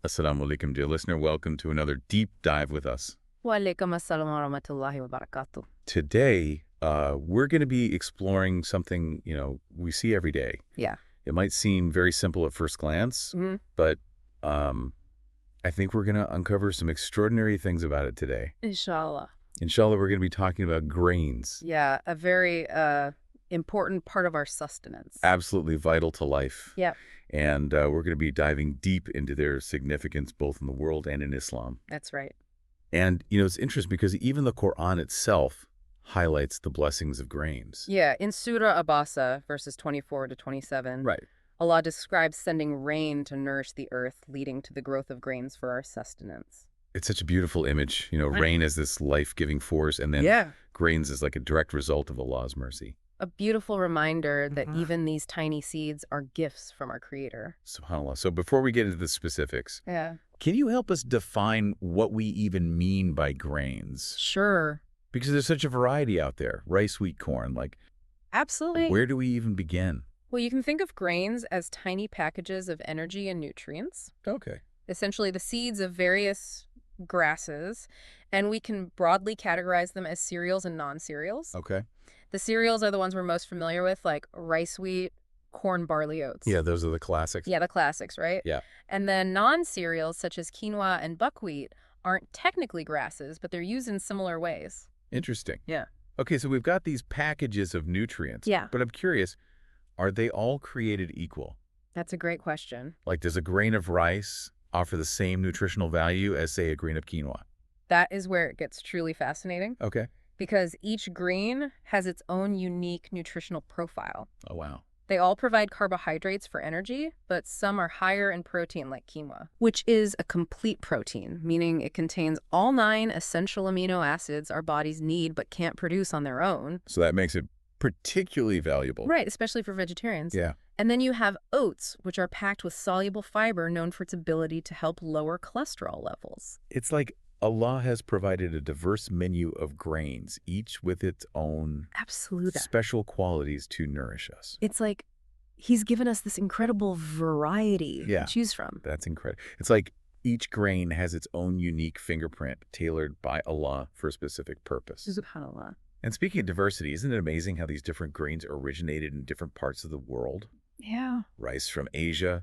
Assalamu alaikum, dear listener. Welcome to another deep dive with us. Walaikum assalam wa rahmatullahi wa barakatuh. Today, we're going to be exploring something, we see every day. Yeah. It might seem very simple at first glance, but I think we're going to uncover some extraordinary things about it today. Inshallah. Inshallah, we're going to be talking about grains. Yeah, a very important part of our sustenance. Absolutely vital to life. Yep. And we're going to be diving deep into their significance both in the world and in Islam. That's right. And, it's interesting because even the Quran itself highlights the blessings of grains. Yeah, in Surah Abasa, verses 24 to 27, Right. Allah describes sending rain to nourish the earth, leading to the growth of grains for our sustenance. It's such a beautiful image. Right. Rain as this life-giving force, and then Yeah. grains as like a direct result of Allah's mercy. A beautiful reminder that even these tiny seeds are gifts from our Creator. SubhanAllah. So before we get into the specifics, Yeah. can you help us define what we even mean by grains? Sure. Because there's such a variety out there. Rice, wheat, corn. Absolutely. Where do we even begin? Well, you can think of grains as tiny packages of energy and nutrients, Okay. essentially the seeds of various grasses, and we can broadly categorize them as cereals and non-cereals. Okay. The cereals are the ones we're most familiar with, like rice, wheat, corn, barley, oats. Yeah, those are the classics. Yeah, the classics, right? Yeah. And then non-cereals, such as quinoa and buckwheat, aren't technically grasses, but they're used in similar ways. Interesting. Yeah. Okay, so we've got these packages of nutrients. Yeah. But I'm curious, are they all created equal? That's a great question. Like, does a grain of rice offer the same nutritional value as, say, a grain of quinoa? That is where it gets truly fascinating, Okay. because each grain has its own unique nutritional profile. Oh, wow. They all provide carbohydrates for energy, but some are higher in protein like quinoa, which is a complete protein, meaning it contains all 9 essential amino acids our bodies need but can't produce on their own. So that makes it particularly valuable. Right, especially for vegetarians. Yeah. And then you have oats, which are packed with soluble fiber known for its ability to help lower cholesterol levels. It's like Allah has provided a diverse menu of grains, each with its own Absolutely. special qualities to nourish us. It's like he's given us this incredible variety Yeah. to choose from. That's incredible. It's like each grain has its own unique fingerprint tailored by Allah for a specific purpose. SubhanAllah. And speaking of diversity, isn't it amazing how these different grains originated in different parts of the world? Yeah. Rice from Asia,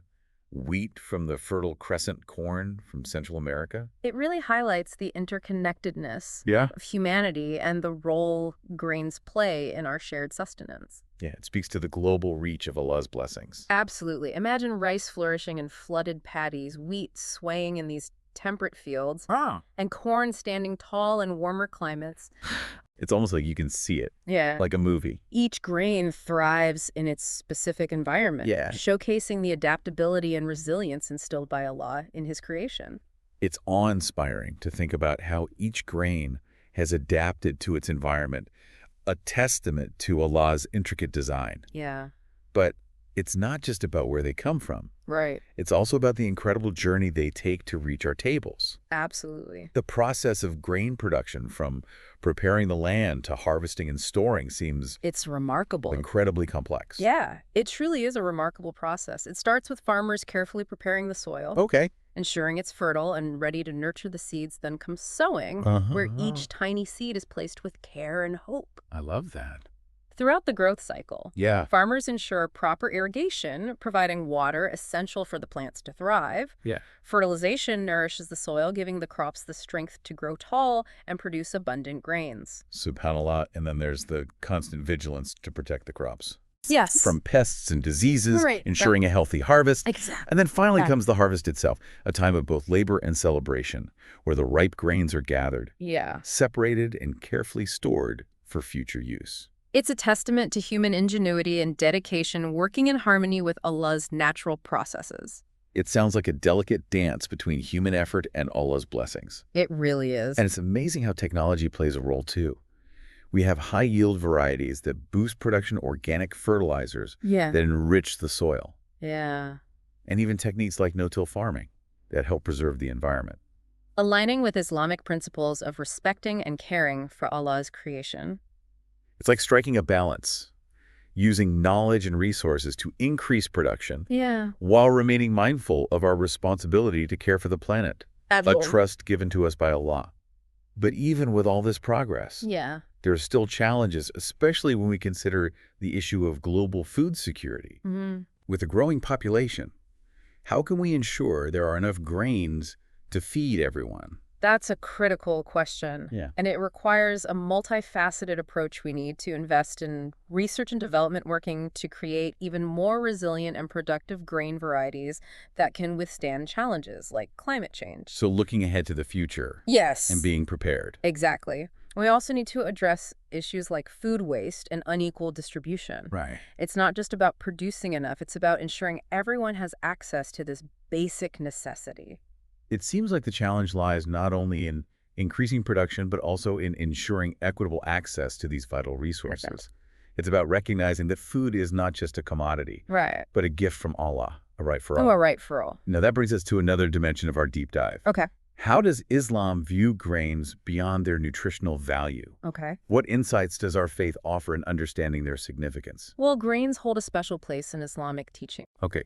wheat from the Fertile Crescent corn from Central America. It really highlights the interconnectedness Yeah. of humanity and the role grains play in our shared sustenance. Yeah, it speaks to the global reach of Allah's blessings. Absolutely. Imagine rice flourishing in flooded paddies, wheat swaying in these temperate fields, and corn standing tall in warmer climates. It's almost like you can see it, Yeah. like a movie. Each grain thrives in its specific environment, Yeah. showcasing the adaptability and resilience instilled by Allah in his creation. It's awe-inspiring to think about how each grain has adapted to its environment, a testament to Allah's intricate design. Yeah. But it's not just about where they come from. Right. It's also about the incredible journey they take to reach our tables. Absolutely. The process of grain production, from preparing the land to harvesting and storing, seems It's remarkable. incredibly complex. Yeah, it truly is a remarkable process. It starts with farmers carefully preparing the soil, Okay. ensuring it's fertile and ready to nurture the seeds. Then comes sowing, where each tiny seed is placed with care and hope. I love that. Throughout the growth cycle, Yeah. farmers ensure proper irrigation, providing water essential for the plants to thrive. Yeah. Fertilization nourishes the soil, giving the crops the strength to grow tall and produce abundant grains. SubhanAllah. And then there's the constant vigilance to protect the crops Yes. from pests and diseases, Right. ensuring a healthy harvest. Exactly. And then finally Yeah. comes the harvest itself, a time of both labor and celebration, where the ripe grains are gathered, Yeah. separated, and carefully stored for future use. It's a testament to human ingenuity and dedication working in harmony with Allah's natural processes. It sounds like a delicate dance between human effort and Allah's blessings. It really is. And it's amazing how technology plays a role too. We have high-yield varieties that boost production organic fertilizers Yeah. that enrich the soil, Yeah. and even techniques like no-till farming that help preserve the environment. Aligning with Islamic principles of respecting and caring for Allah's creation. It's like striking a balance. using knowledge and resources to increase production Yeah. while remaining mindful of our responsibility to care for the planet, a Absolutely. trust given to us by Allah. But even with all this progress, Yeah. there are still challenges, especially when we consider the issue of global food security. Hmm. With a growing population, how can we ensure there are enough grains to feed everyone? That's a critical question. Yeah. And it requires a multifaceted approach. We need to invest in research and development working to create even more resilient and productive grain varieties that can withstand challenges like climate change. So looking ahead to the future and Yes, being prepared. exactly. We also need to address issues like food waste and unequal distribution. Right. It's not just about producing enough, it's about ensuring everyone has access to this basic necessity. It seems like the challenge lies not only in increasing production, but also in ensuring equitable access to these vital resources. It's about recognizing that food is not just a commodity, Right. but a gift from Allah, a right for Oh, all. a right for all. Now that brings us to another dimension of our deep dive. Okay. How does Islam view grains beyond their nutritional value? Okay. What insights does our faith offer in understanding their significance? Well, grains hold a special place in Islamic teaching. Okay,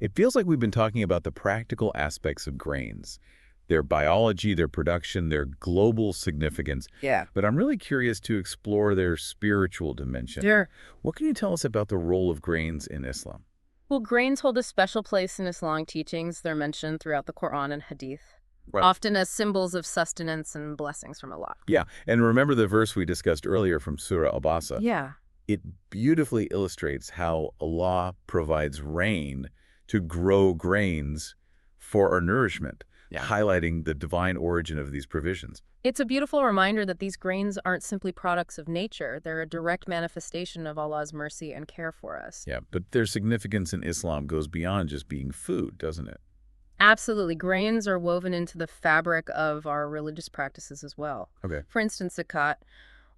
it feels like we've been talking about the practical aspects of grains, their biology, their production, their global significance, Yeah. but I'm really curious to explore their spiritual dimension. Sure. What can you tell us about the role of grains in Islam? Well, grains hold a special place in Islamic teachings. They're mentioned throughout the Quran and Hadith, Right. often as symbols of sustenance and blessings from Allah. Yeah, and remember the verse we discussed earlier from Surah Al-Basa? Yeah. It beautifully illustrates how Allah provides rain to grow grains for our nourishment, highlighting the divine origin of these provisions. It's a beautiful reminder that these grains aren't simply products of nature. They're a direct manifestation of Allah's mercy and care for us. Yeah, but their significance in Islam goes beyond just being food, doesn't it? Absolutely. Grains are woven into the fabric of our religious practices as well. Okay. For instance, zakat,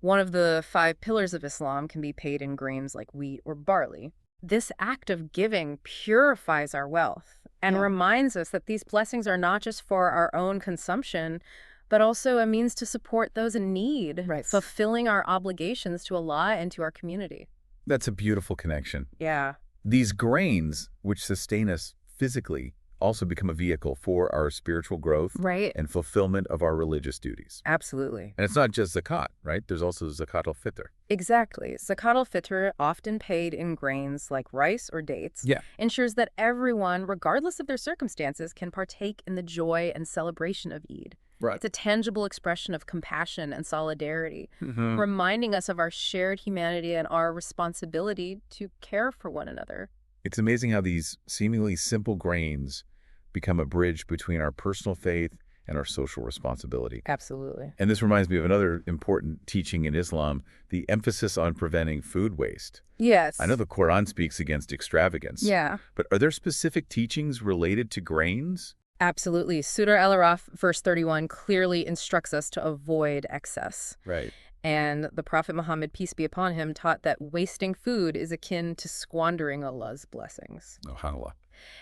one of the 5 pillars of Islam, can be paid in grains like wheat or barley. This act of giving purifies our wealth and reminds us that these blessings are not just for our own consumption, but also a means to support those in need, Right. fulfilling our obligations to Allah and to our community. That's a beautiful connection. Yeah. These grains, which sustain us physically, also become a vehicle for our spiritual growth Right. and fulfillment of our religious duties. Absolutely. And it's not just zakat, right? There's also zakat al-fitr. Exactly. Zakat al-fitr, often paid in grains like rice or dates, Yeah. ensures that everyone, regardless of their circumstances, can partake in the joy and celebration of Eid. Right. It's a tangible expression of compassion and solidarity, Mhm. reminding us of our shared humanity and our responsibility to care for one another. It's amazing how these seemingly simple grains become a bridge between our personal faith and our social responsibility. Absolutely. And this reminds me of another important teaching in Islam, the emphasis on preventing food waste. Yes. I know the Quran speaks against extravagance. Yeah. But are there specific teachings related to grains? Absolutely. Surah Al-Araf, verse 31, clearly instructs us to avoid excess. Right. And the Prophet Muhammad, peace be upon him, taught that wasting food is akin to squandering Allah's blessings. Oh, Halal.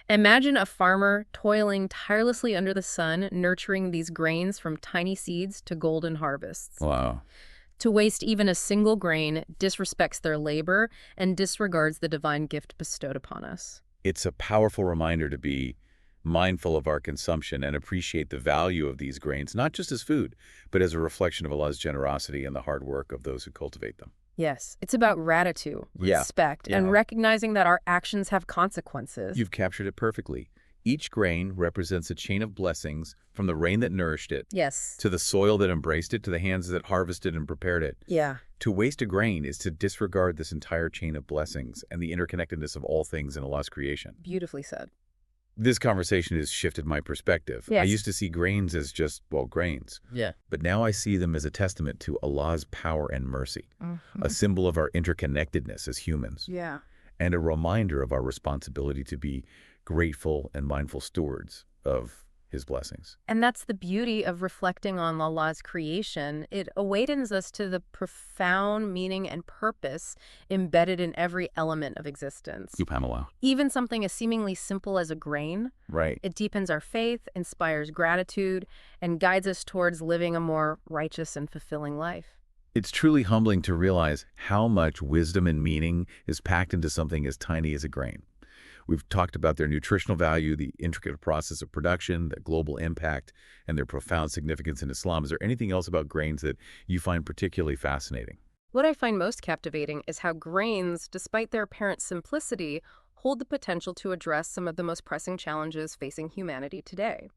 Imagine a farmer toiling tirelessly under the sun, nurturing these grains from tiny seeds to golden harvests. Wow. To waste even a single grain disrespects their labor and disregards the divine gift bestowed upon us. It's a powerful reminder to be mindful of our consumption and appreciate the value of these grains, not just as food, but as a reflection of Allah's generosity and the hard work of those who cultivate them. Yes, it's about gratitude, Yeah. respect, and Yeah. recognizing that our actions have consequences. You've captured it perfectly. Each grain represents a chain of blessings from the rain that nourished it, Yes. to the soil that embraced it, to the hands that harvested and prepared it. Yeah. To waste a grain is to disregard this entire chain of blessings and the interconnectedness of all things in Allah's creation. Beautifully said. This conversation has shifted my perspective. I Yes. used to see grains as just, well, grains. Yeah. But now I see them as a testament to Allah's power and mercy, a symbol of our interconnectedness as humans, Yeah. and a reminder of our responsibility to be grateful and mindful stewards of His blessings. And that's the beauty of reflecting on Allah's creation. It awakens us to the profound meaning and purpose embedded in every element of existence. Subhanallah. Even something as seemingly simple as a grain, Right. it deepens our faith, inspires gratitude, and guides us towards living a more righteous and fulfilling life. It's truly humbling to realize how much wisdom and meaning is packed into something as tiny as a grain. We've talked about their nutritional value, the intricate process of production, the global impact, and their profound significance in Islam. Is there anything else about grains that you find particularly fascinating? What I find most captivating is how grains, despite their apparent simplicity, hold the potential to address some of the most pressing challenges facing humanity today.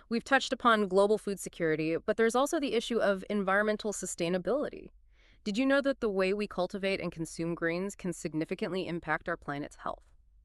We've touched upon global food security, but there's also the issue of environmental sustainability. Did you know that the way we cultivate and consume grains can significantly impact our planet's health?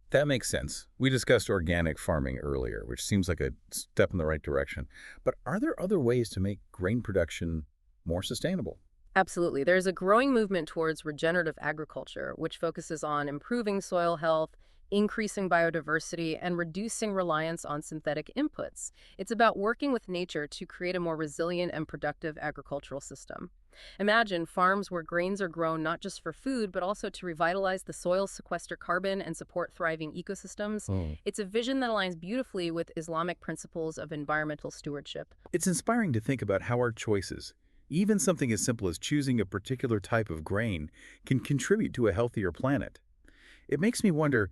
That makes sense. We discussed organic farming earlier, which seems like a step in the right direction. But are there other ways to make grain production more sustainable? Absolutely. There's a growing movement towards regenerative agriculture, which focuses on improving soil health, increasing biodiversity, and reducing reliance on synthetic inputs. It's about working with nature to create a more resilient and productive agricultural system. Imagine farms where grains are grown not just for food, but also to revitalize the soil, sequester carbon, and support thriving ecosystems. Oh. It's a vision that aligns beautifully with Islamic principles of environmental stewardship. It's inspiring to think about how our choices, even something as simple as choosing a particular type of grain, can contribute to a healthier planet. It makes me wonder,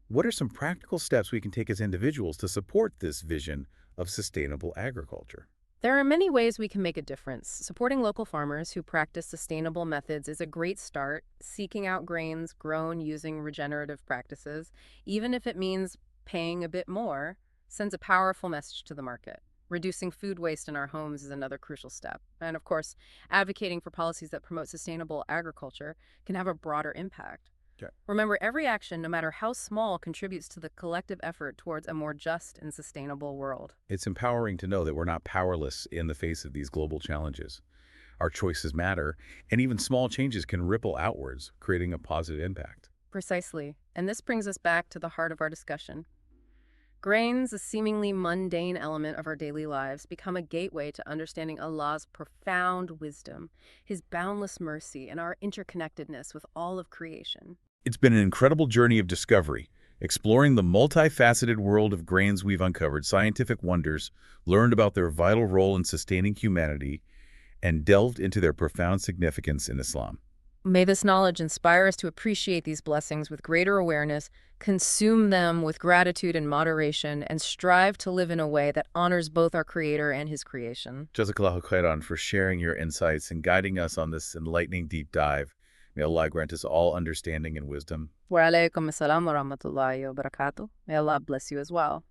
what are some practical steps we can take as individuals to support this vision of sustainable agriculture? There are many ways we can make a difference. Supporting local farmers who practice sustainable methods is a great start. Seeking out grains grown using regenerative practices, even if it means paying a bit more, sends a powerful message to the market. Reducing food waste in our homes is another crucial step. And of course, advocating for policies that promote sustainable agriculture can have a broader impact. Okay. Remember, every action, no matter how small, contributes to the collective effort towards a more just and sustainable world. It's empowering to know that we're not powerless in the face of these global challenges. Our choices matter, and even small changes can ripple outwards, creating a positive impact. Precisely. And this brings us back to the heart of our discussion. Grains, a seemingly mundane element of our daily lives, become a gateway to understanding Allah's profound wisdom, His boundless mercy, and our interconnectedness with all of creation. It's been an incredible journey of discovery, exploring the multifaceted world of grains. We've uncovered scientific wonders, learned about their vital role in sustaining humanity, and delved into their profound significance in Islam. May this knowledge inspire us to appreciate these blessings with greater awareness, consume them with gratitude and moderation, and strive to live in a way that honors both our Creator and His creation. Jazakallahu khairan for sharing your insights and guiding us on this enlightening deep dive. May Allah grant us all understanding and wisdom. Wa alaikum assalam wa rahmatullahi wa barakatuh. May Allah bless you as well.